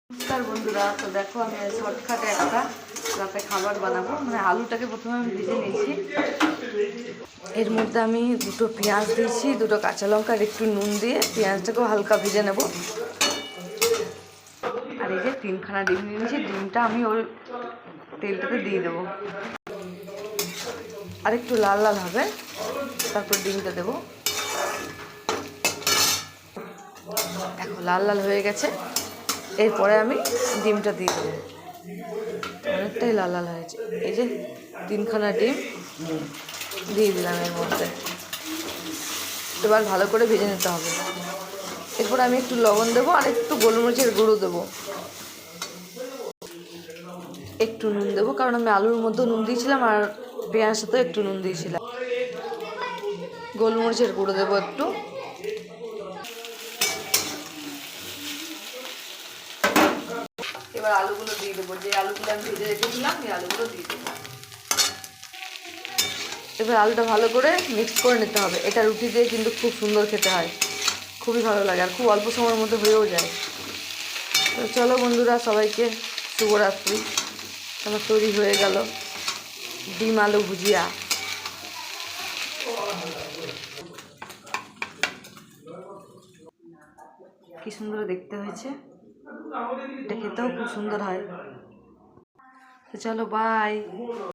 নমস্কার বন্ধুরা, তো দেখো আমি শর্টকাটে একটা রাতে খাবার বানাবো। মানে আলুটাকে প্রথমে আমি ভেজে নিয়েছি, এর মধ্যে আমি দুটো পেঁয়াজ দিয়েছি, দুটো কাঁচা লঙ্কা আর একটু নুন দিয়ে পেঁয়াজটাকেও হালকা ভেজে নেব। আর এই যে তিনখানা ডিম নিয়েছি, ডিমটা আমি ওই তেলটাতে দিয়ে দেবো, আর একটু লাল লাল হবে তারপর ডিমটা দেবো। দেখো লাল লাল হয়ে গেছে, এরপরে আমি ডিমটা দিয়ে দেবো। অনেকটাই লাল লাল হয়েছে, এই যে তিনখানা ডিম দিয়ে দিলাম এর মধ্যে। এবার ভালো করে ভেজে নিতে হবে। এরপর আমি একটু লবণ দেবো আর একটু গোলমরিচের গুঁড়ো দেবো, একটু নুন দেবো, কারণ আমি আলুর মধ্যে নুন দিয়েছিলাম আর পেঁয়াজটাতেও একটু নুন দিয়েছিলাম। গোলমরিচের গুঁড়ো দেবো একটু। এবার আলুগুলো দিয়ে দেবো, যে আলুগুলো আমি ভেজে রেখেছিলাম এই আলুগুলো দিয়ে দেবো। এবার আলুটা ভালো করে মিক্স করে নিতে হবে। এটা রুটি দিয়ে কিন্তু খুব সুন্দর খেতে হয়, খুবই ভালো লাগে আর খুব অল্প সময়ের মধ্যে হয়েও যায়। তো চলো বন্ধুরা, সবাইকে শুভরাত্রি। আমার তৈরি হয়ে গেল ডিম আলু ভুজিয়া। কি সুন্দর দেখতে হয়েছে, এটা খেতেও খুব সুন্দর হয়। তো চলো, বাই।